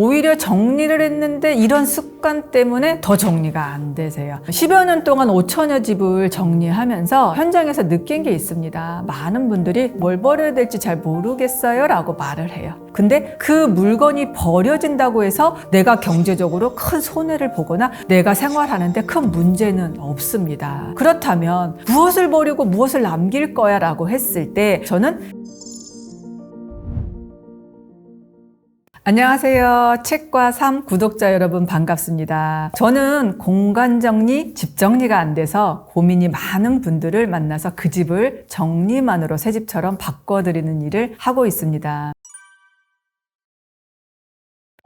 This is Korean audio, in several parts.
오히려 정리를 했는데 이런 습관 때문에 더 정리가 안 되세요. 10여 년 동안 5천여 집을 정리하면서 현장에서 느낀 게 있습니다. 많은 분들이 뭘 버려야 될지 잘 모르겠어요 라고 말을 해요. 근데 그 물건이 버려진다고 해서 내가 경제적으로 큰 손해를 보거나 내가 생활하는데 큰 문제는 없습니다. 그렇다면 무엇을 버리고 무엇을 남길 거야 라고 했을 때 저는 안녕하세요. 책과 삶 구독자 여러분 반갑습니다. 저는 공간 정리, 집 정리가 안 돼서 고민이 많은 분들을 만나서 그 집을 정리만으로 새 집처럼 바꿔드리는 일을 하고 있습니다.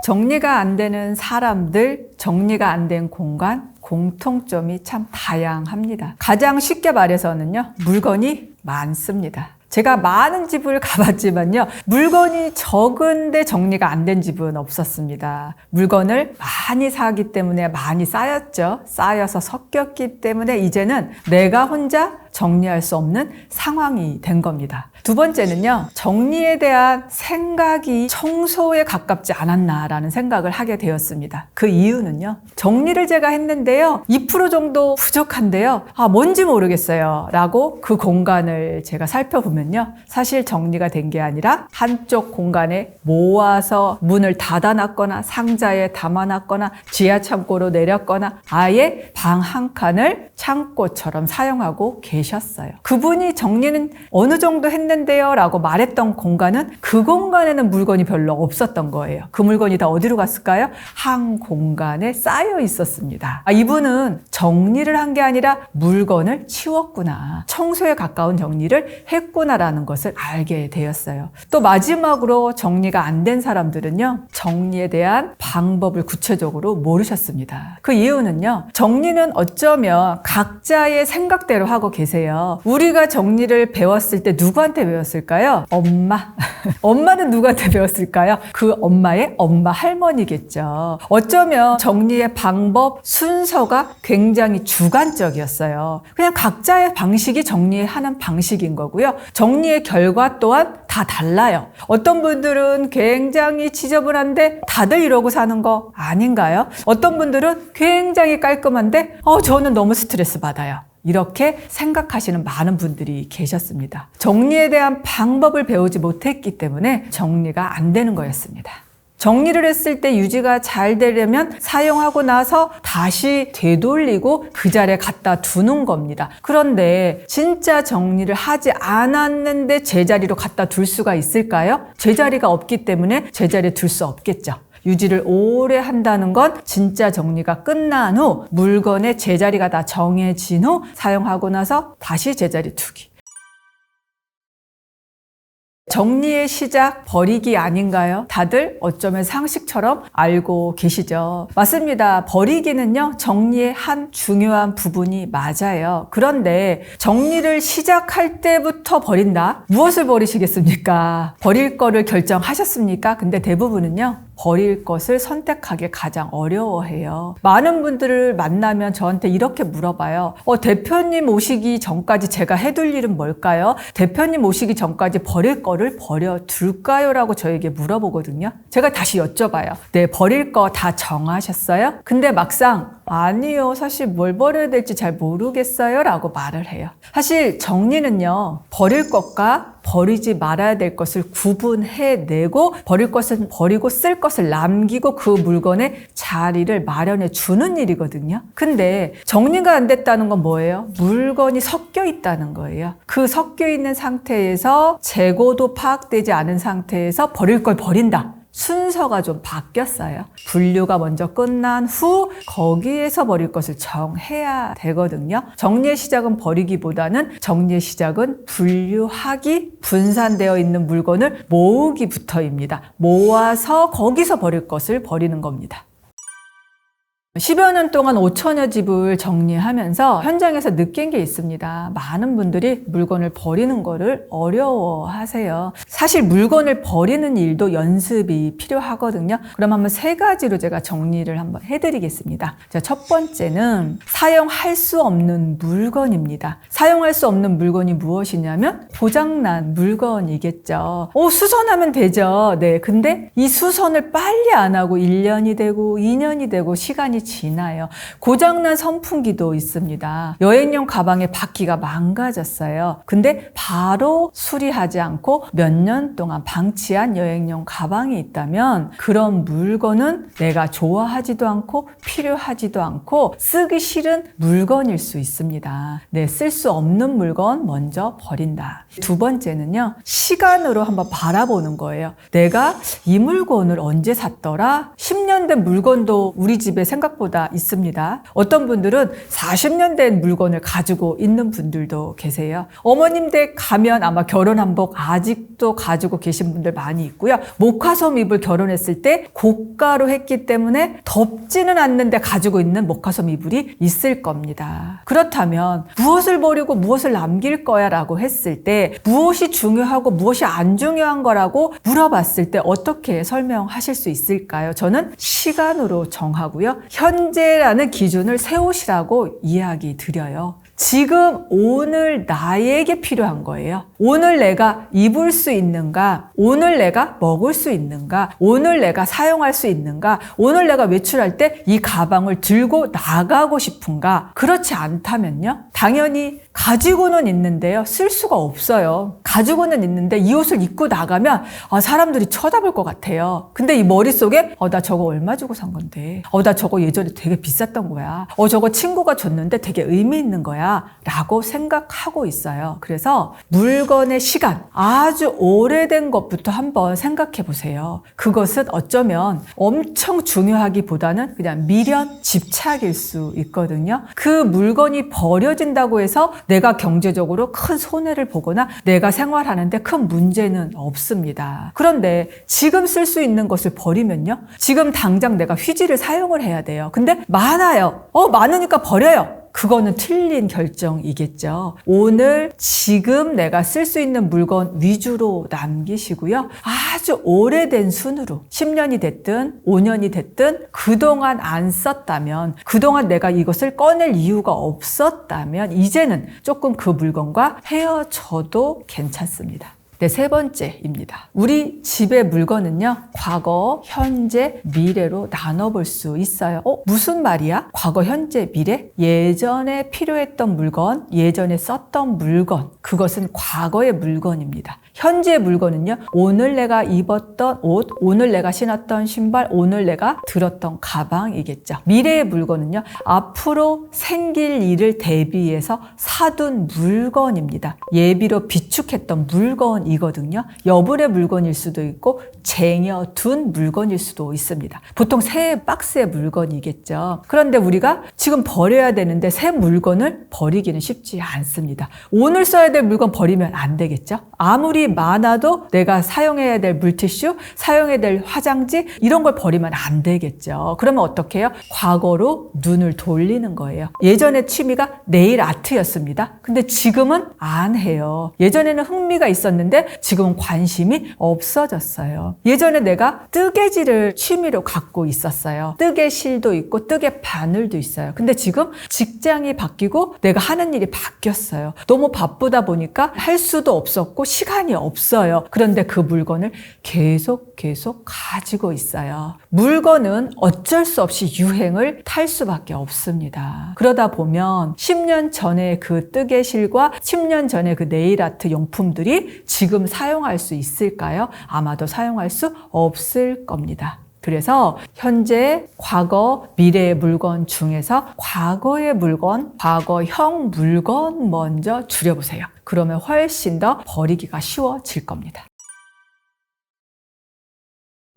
정리가 안 되는 사람들, 정리가 안 된 공간, 공통점이 참 다양합니다. 가장 쉽게 말해서는요, 물건이 많습니다. 제가 많은 집을 가봤지만요, 물건이 적은데 정리가 안 된 집은 없었습니다. 물건을 많이 사기 때문에 많이 쌓였죠. 쌓여서 섞였기 때문에 이제는 내가 혼자 정리할 수 없는 상황이 된 겁니다. 두 번째는요, 정리에 대한 생각이 청소에 가깝지 않았나라는 생각을 하게 되었습니다. 그 이유는요, 정리를 제가 했는데요, 2% 정도 부족한데요, 뭔지 모르겠어요 라고 그 공간을 제가 살펴보면요, 사실 정리가 된 게 아니라 한쪽 공간에 모아서 문을 닫아놨거나 상자에 담아놨거나 지하 창고로 내렸거나 아예 방 한 칸을 창고처럼 사용하고 계셨어요. 그분이 정리는 어느 정도 했는데요 라고 말했던 공간은 그 공간에는 물건이 별로 없었던 거예요. 그 물건이 다 어디로 갔을까요? 한 공간에 쌓여 있었습니다. 이분은 정리를 한 게 아니라 물건을 치웠구나, 청소에 가까운 정리를 했구나라는 것을 알게 되었어요. 또 마지막으로 정리가 안 된 사람들은요, 정리에 대한 방법을 구체적으로 모르셨습니다. 그 이유는요, 정리는 어쩌면 각자의 생각대로 하고 계세요. 우리가 정리를 배웠을 때 누구한테 배웠을까요? 엄마. 엄마는 누구한테 배웠을까요? 그 엄마의 엄마 할머니겠죠. 어쩌면 정리의 방법, 순서가 굉장히 주관적이었어요. 그냥 각자의 방식이 정리하는 방식인 거고요. 정리의 결과 또한 다 달라요. 어떤 분들은 굉장히 지저분한데 다들 이러고 사는 거 아닌가요? 어떤 분들은 굉장히 깔끔한데 저는 너무 스트레스 받아요. 이렇게 생각하시는 많은 분들이 계셨습니다. 정리에 대한 방법을 배우지 못했기 때문에 정리가 안 되는 거였습니다. 정리를 했을 때 유지가 잘 되려면 사용하고 나서 다시 되돌리고 그 자리에 갖다 두는 겁니다. 그런데 진짜 정리를 하지 않았는데 제자리로 갖다 둘 수가 있을까요? 제자리가 없기 때문에 제자리에 둘 수 없겠죠. 유지를 오래 한다는 건 진짜 정리가 끝난 후 물건의 제자리가 다 정해진 후 사용하고 나서 다시 제자리 두기. 정리의 시작, 버리기 아닌가요? 다들 어쩌면 상식처럼 알고 계시죠? 맞습니다. 버리기는요, 정리의 한 중요한 부분이 맞아요. 그런데 정리를 시작할 때부터 버린다? 무엇을 버리시겠습니까? 버릴 거를 결정하셨습니까? 근데 대부분은요, 버릴 것을 선택하기 가장 어려워해요. 많은 분들을 만나면 저한테 이렇게 물어봐요. 대표님 오시기 전까지 제가 해둘 일은 뭘까요? 대표님 오시기 전까지 버릴 거를 버려둘까요? 라고 저에게 물어보거든요. 제가 다시 여쭤봐요. 네, 버릴 거 다 정하셨어요? 근데 막상 아니요, 사실 뭘 버려야 될지 잘 모르겠어요 라고 말을 해요. 사실 정리는요, 버릴 것과 버리지 말아야 될 것을 구분해내고 버릴 것은 버리고 쓸 것을 남기고 그 물건의 자리를 마련해 주는 일이거든요. 근데 정리가 안 됐다는 건 뭐예요? 물건이 섞여 있다는 거예요. 그 섞여 있는 상태에서 재고도 파악되지 않은 상태에서 버릴 걸 버린다. 순서가 좀 바뀌었어요. 분류가 먼저 끝난 후 거기에서 버릴 것을 정해야 되거든요. 정리의 시작은 버리기보다는 정리의 시작은 분류하기, 분산되어 있는 물건을 모으기부터입니다. 모아서 거기서 버릴 것을 버리는 겁니다. 10여 년 동안 5천여 집을 정리하면서 현장에서 느낀 게 있습니다. 많은 분들이 물건을 버리는 거를 어려워하세요. 사실 물건을 버리는 일도 연습이 필요하거든요. 그럼 한번 3가지로 제가 정리를 한번 해드리겠습니다. 자, 첫 번째는 사용할 수 없는 물건입니다. 사용할 수 없는 물건이 무엇이냐면 고장난 물건이겠죠. 수선하면 되죠. 네, 근데 이 수선을 빨리 안 하고 1년이 되고 2년이 되고 시간이 지나요. 고장난 선풍기도 있습니다. 여행용 가방의 바퀴가 망가졌어요. 근데 바로 수리하지 않고 몇 년 동안 방치한 여행용 가방이 있다면 그런 물건은 내가 좋아하지도 않고 필요하지도 않고 쓰기 싫은 물건일 수 있습니다. 네, 쓸 수 없는 물건 먼저 버린다. 두 번째는요, 시간으로 한번 바라보는 거예요. 내가 이 물건을 언제 샀더라? 10년 된 물건도 우리 집에 생각보다 있습니다. 어떤 분들은 40년 된 물건을 가지고 있는 분들도 계세요. 어머님 댁 가면 아마 결혼 한복 아직도 가지고 계신 분들 많이 있고요. 모카솜 이불 결혼했을 때 고가로 했기 때문에 덥지는 않는데 가지고 있는 모카솜 이불이 있을 겁니다. 그렇다면 무엇을 버리고 무엇을 남길 거야 라고 했을 때 무엇이 중요하고 무엇이 안 중요한 거라고 물어봤을 때 어떻게 설명하실 수 있을까요? 저는 시간으로 정하고요. 현재라는 기준을 세우시라고 이야기 드려요. 지금 오늘 나에게 필요한 거예요. 오늘 내가 입을 수 있는가? 오늘 내가 먹을 수 있는가? 오늘 내가 사용할 수 있는가? 오늘 내가 외출할 때 이 가방을 들고 나가고 싶은가? 그렇지 않다면요? 당연히 가지고는 있는데요. 쓸 수가 없어요. 가지고는 있는데 이 옷을 입고 나가면 사람들이 쳐다볼 것 같아요. 근데 이 머릿속에 나 저거 얼마 주고 산 건데. 나 저거 예전에 되게 비쌌던 거야. 저거 친구가 줬는데 되게 의미 있는 거야. 라고 생각하고 있어요. 그래서 물건의 시간, 아주 오래된 것부터 한번 생각해 보세요. 그것은 어쩌면 엄청 중요하기보다는 그냥 미련, 집착일 수 있거든요. 그 물건이 버려진다고 해서 내가 경제적으로 큰 손해를 보거나 내가 생활하는데 큰 문제는 없습니다. 그런데 지금 쓸 수 있는 것을 버리면요. 지금 당장 내가 휴지를 사용을 해야 돼요. 근데 많아요. 많으니까 버려요. 그거는 틀린 결정이겠죠. 오늘 지금 내가 쓸 수 있는 물건 위주로 남기시고요. 아주 오래된 순으로 10년이 됐든 5년이 됐든 그동안 안 썼다면, 그동안 내가 이것을 꺼낼 이유가 없었다면 이제는 조금 그 물건과 헤어져도 괜찮습니다. 네, 3번째입니다. 우리 집의 물건은요, 과거, 현재, 미래로 나눠볼 수 있어요. 무슨 말이야? 과거, 현재, 미래? 예전에 필요했던 물건, 예전에 썼던 물건, 그것은 과거의 물건입니다. 현재의 물건은요, 오늘 내가 입었던 옷, 오늘 내가 신었던 신발, 오늘 내가 들었던 가방이겠죠. 미래의 물건은요, 앞으로 생길 일을 대비해서 사둔 물건입니다. 예비로 비축했던 물건이거든요. 여분의 물건일 수도 있고 쟁여둔 물건일 수도 있습니다. 보통 새 박스의 물건이겠죠. 그런데 우리가 지금 버려야 되는데 새 물건을 버리기는 쉽지 않습니다. 오늘 써야 될 물건 버리면 안 되겠죠. 아무리 많아도 내가 사용해야 될 물티슈, 사용해야 될 화장지 이런 걸 버리면 안 되겠죠. 그러면 어떻게 해요? 과거로 눈을 돌리는 거예요. 예전에 취미가 네일 아트였습니다. 근데 지금은 안 해요. 예전에는 흥미가 있었는데 지금은 관심이 없어졌어요. 예전에 내가 뜨개질을 취미로 갖고 있었어요. 뜨개실도 있고 뜨개 바늘도 있어요. 근데 지금 직장이 바뀌고 내가 하는 일이 바뀌었어요. 너무 바쁘다 보니까 할 수도 없었고 시간이 없어요. 그런데 그 물건을 계속 가지고 있어요. 물건은 어쩔 수 없이 유행을 탈 수밖에 없습니다. 그러다 보면 10년 전에 그 뜨개실과 10년 전에 그 네일아트 용품들이 지금 사용할 수 있을까요? 아마도 사용할 수 없을 겁니다. 그래서 현재, 과거, 미래의 물건 중에서 과거의 물건, 과거형 물건 먼저 줄여보세요. 그러면 훨씬 더 버리기가 쉬워질 겁니다.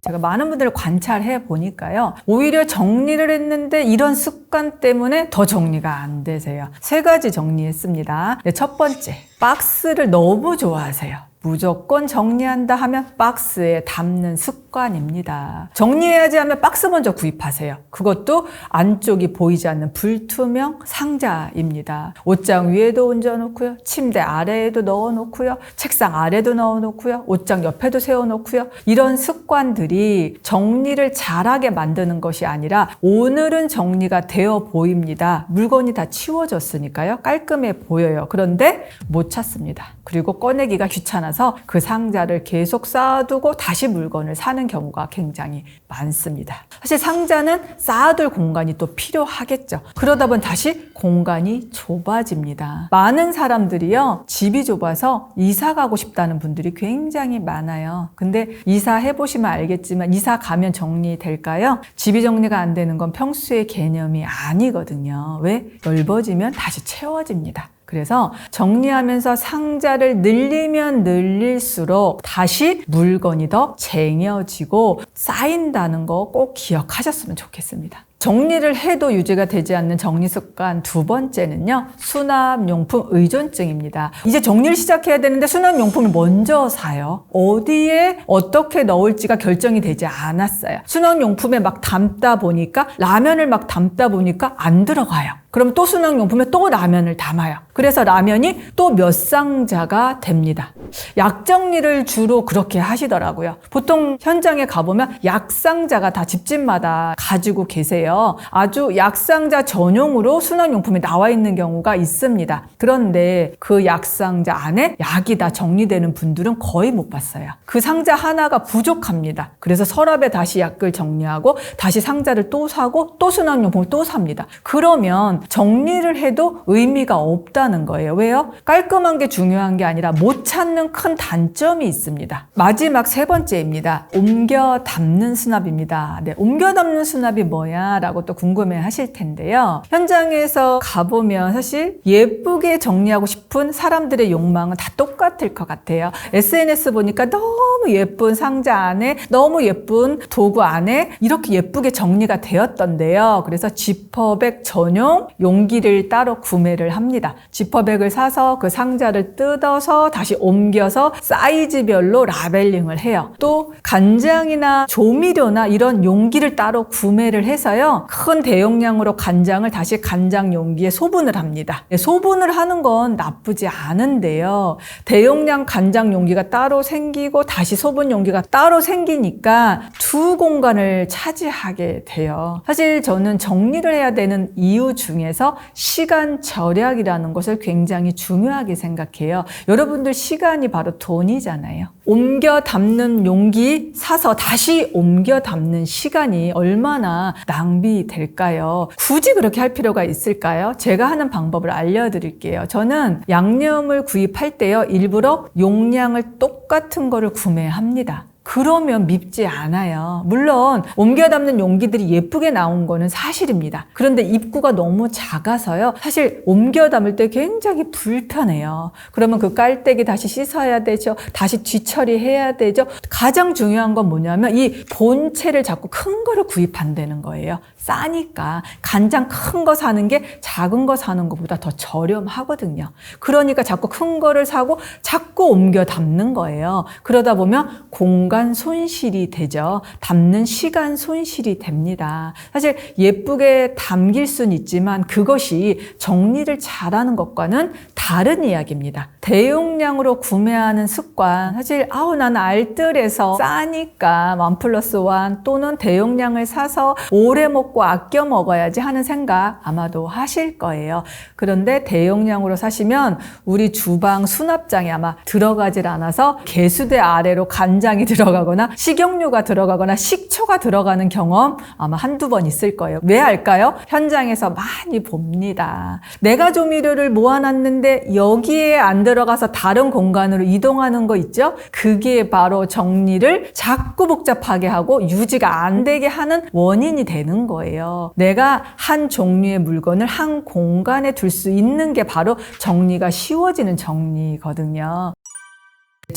제가 많은 분들을 관찰해 보니까요. 오히려 정리를 했는데 이런 습관 때문에 더 정리가 안 되세요. 3가지 정리했습니다. 네, 첫 번째, 박스를 너무 좋아하세요. 무조건 정리한다 하면 박스에 담는 습관입니다. 정리해야지 하면 박스 먼저 구입하세요. 그것도 안쪽이 보이지 않는 불투명 상자입니다. 옷장 위에도 얹어놓고요. 침대 아래에도 넣어놓고요. 책상 아래도 넣어놓고요. 옷장 옆에도 세워놓고요. 이런 습관들이 정리를 잘하게 만드는 것이 아니라 오늘은 정리가 되어 보입니다. 물건이 다 치워졌으니까요. 깔끔해 보여요. 그런데 못 찾습니다. 그리고 꺼내기가 귀찮아서 그 상자를 계속 쌓아두고 다시 물건을 사는 경우가 굉장히 많습니다. 사실 상자는 쌓아둘 공간이 또 필요하겠죠. 그러다 보면 다시 공간이 좁아집니다. 많은 사람들이요, 집이 좁아서 이사 가고 싶다는 분들이 굉장히 많아요. 근데 이사해 보시면 알겠지만 이사 가면 정리될까요? 집이 정리가 안 되는 건 평소의 개념이 아니거든요. 왜? 넓어지면 다시 채워집니다. 그래서 정리하면서 상자를 늘리면 늘릴수록 다시 물건이 더 쟁여지고 쌓인다는 거 꼭 기억하셨으면 좋겠습니다. 정리를 해도 유지가 되지 않는 정리 습관 두 번째는요, 수납용품 의존증입니다. 이제 정리를 시작해야 되는데 수납용품을 먼저 사요. 어디에 어떻게 넣을지가 결정이 되지 않았어요. 수납용품에 막 담다 보니까, 라면을 막 담다 보니까 안 들어가요. 그럼 또 수납용품에 또 라면을 담아요. 그래서 라면이 또 몇 상자가 됩니다. 약 정리를 주로 그렇게 하시더라고요. 보통 현장에 가보면 약 상자가 다 집집마다 가지고 계세요. 아주 약 상자 전용으로 수납용품이 나와 있는 경우가 있습니다. 그런데 그 약 상자 안에 약이 다 정리되는 분들은 거의 못 봤어요. 그 상자 하나가 부족합니다. 그래서 서랍에 다시 약을 정리하고 다시 상자를 또 사고 또 수납용품을 또 삽니다. 그러면 정리를 해도 의미가 없다는 거예요. 왜요? 깔끔한 게 중요한 게 아니라 못 찾는 큰 단점이 있습니다. 마지막 세 번째입니다. 옮겨 담는 수납입니다. 네, 옮겨 담는 수납이 뭐야? 라고 또 궁금해 하실 텐데요. 현장에서 가보면 사실 예쁘게 정리하고 싶은 사람들의 욕망은 다 똑같을 것 같아요. SNS 보니까 너무 예쁜 상자 안에, 너무 예쁜 도구 안에 이렇게 예쁘게 정리가 되었던데요. 그래서 지퍼백 전용 용기를 따로 구매를 합니다. 지퍼백을 사서 그 상자를 뜯어서 다시 옮겨서 사이즈별로 라벨링을 해요. 또 간장이나 조미료나 이런 용기를 따로 구매를 해서요, 큰 대용량으로 간장을 다시 간장 용기에 소분을 합니다. 소분을 하는 건 나쁘지 않은데요, 대용량 간장 용기가 따로 생기고 다시 소분 용기가 따로 생기니까 두 공간을 차지하게 돼요. 사실 저는 정리를 해야 되는 이유 중에서 시간 절약이라는 것을 굉장히 중요하게 생각해요. 여러분들 시간이 바로 돈이잖아요. 옮겨 담는 용기 사서 다시 옮겨 담는 시간이 얼마나 낭비될까요? 굳이 그렇게 할 필요가 있을까요? 제가 하는 방법을 알려드릴게요. 저는 양념을 구입할 때요, 일부러 용량을 똑같은 거를 구매합니다. 그러면 밉지 않아요. 물론 옮겨 담는 용기들이 예쁘게 나온 거는 사실입니다. 그런데 입구가 너무 작아서요, 사실 옮겨 담을 때 굉장히 불편해요. 그러면 그 깔때기 다시 씻어야 되죠. 다시 뒤처리해야 되죠. 가장 중요한 건 뭐냐면 이 본체를 자꾸 큰 거를 구입한다는 거예요. 싸니까. 간장 큰 거 사는 게 작은 거 사는 것보다 더 저렴하거든요. 그러니까 자꾸 큰 거를 사고 자꾸 옮겨 담는 거예요. 그러다 보면 공간 손실이 되죠. 담는 시간 손실이 됩니다. 사실 예쁘게 담길 수는 있지만 그것이 정리를 잘하는 것과는 다른 이야기입니다. 대용량으로 구매하는 습관, 사실 나는 알뜰해서 싸니까 1+1 또는 대용량을 사서 오래 먹고 아껴 먹어야지 하는 생각 아마도 하실 거예요. 그런데 대용량으로 사시면 우리 주방 수납장에 아마 들어가질 않아서 개수대 아래로 간장이 들어가거나 식용유가 들어가거나 식초가 들어가는 경험 아마 한두 번 있을 거예요. 왜 할까요? 현장에서 많이 봅니다. 내가 조미료를 모아놨는데 여기에 안 들어가서 다른 공간으로 이동하는 거 있죠? 그게 바로 정리를 자꾸 복잡하게 하고 유지가 안 되게 하는 원인이 되는 거예요. 내가 한 종류의 물건을 한 공간에 둘 수 있는 게 바로 정리가 쉬워지는 정리거든요.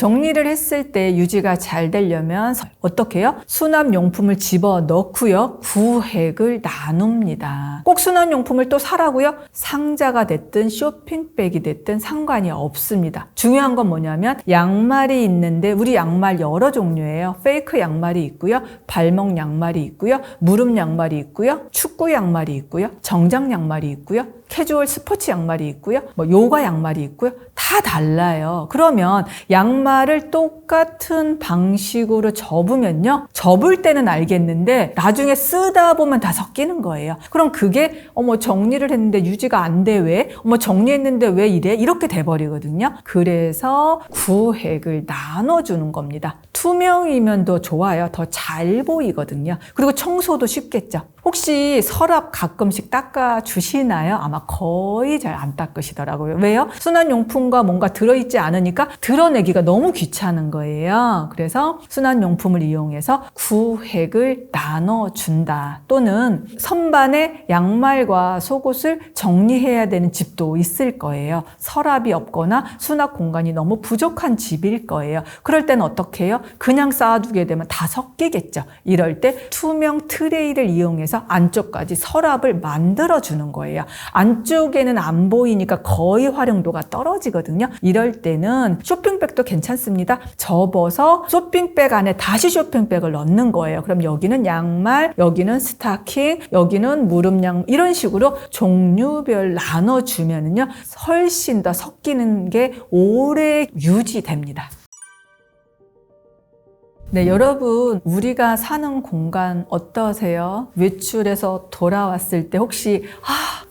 정리를 했을 때 유지가 잘 되려면 어떻게 해요? 수납용품을 집어넣고요. 구획을 나눕니다. 꼭 수납용품을 또 사라고요? 상자가 됐든 쇼핑백이 됐든 상관이 없습니다. 중요한 건 뭐냐면 양말이 있는데 우리 양말 여러 종류예요. 페이크 양말이 있고요. 발목 양말이 있고요. 무릎 양말이 있고요. 축구 양말이 있고요. 정장 양말이 있고요. 캐주얼 스포츠 양말이 있고요. 요가 양말이 있고요. 다 달라요. 그러면 양말을 똑같은 방식으로 접으면요. 접을 때는 알겠는데 나중에 쓰다 보면 다 섞이는 거예요. 그럼 그게 정리를 했는데 유지가 안 돼 왜? 정리했는데 왜 이래? 이렇게 돼버리거든요. 그래서 구획을 나눠주는 겁니다. 투명이면 더 좋아요. 더 잘 보이거든요. 그리고 청소도 쉽겠죠. 혹시 서랍 가끔씩 닦아주시나요? 아마 거의 잘 안 닦으시더라고요. 왜요? 수납용품과 뭔가 들어있지 않으니까 드러내기가 너무 귀찮은 거예요. 그래서 수납용품을 이용해서 구획을 나눠준다. 또는 선반에 양말과 속옷을 정리해야 되는 집도 있을 거예요. 서랍이 없거나 수납 공간이 너무 부족한 집일 거예요. 그럴 때는 어떻게 해요? 그냥 쌓아두게 되면 다 섞이겠죠. 이럴 때 투명 트레이를 이용해서 안쪽까지 서랍을 만들어주는 거예요. 안쪽에는 안 보이니까 거의 활용도가 떨어지거든요. 이럴 때는 쇼핑백도 괜찮습니다. 접어서 쇼핑백 안에 다시 쇼핑백을 넣는 거예요. 그럼 여기는 양말, 여기는 스타킹, 여기는 무릎 양 이런 식으로 종류별 나눠주면은요 훨씬 더 섞이는 게 오래 유지됩니다. 네, 여러분 우리가 사는 공간 어떠세요? 외출해서 돌아왔을 때 혹시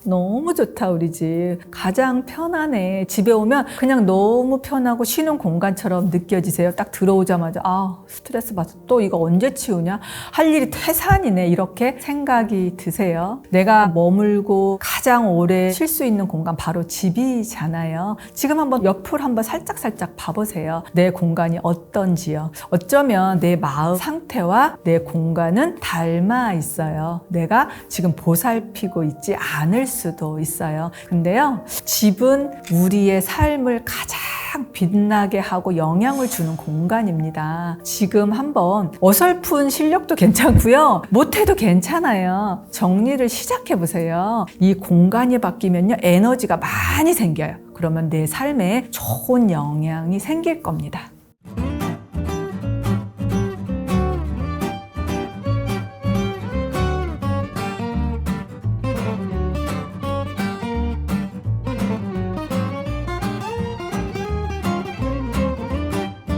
너무 좋다 우리 집. 가장 편하네. 집에 오면 그냥 너무 편하고 쉬는 공간처럼 느껴지세요? 딱 들어오자마자 스트레스 받아. 또 이거 언제 치우냐? 할 일이 태산이네. 이렇게 생각이 드세요? 내가 머물고 가장 오래 쉴 수 있는 공간 바로 집이잖아요. 지금 한번 옆을 한번 살짝 봐보세요. 내 공간이 어떤지요. 어쩌면 내 마음 상태와 내 공간은 닮아 있어요. 내가 지금 보살피고 있지 않을 수도 있어요. 근데요, 집은 우리의 삶을 가장 빛나게 하고 영향을 주는 공간입니다. 지금 한번 어설픈 실력도 괜찮고요. 못해도 괜찮아요. 정리를 시작해보세요. 이 공간이 바뀌면요, 에너지가 많이 생겨요. 그러면 내 삶에 좋은 영향이 생길 겁니다.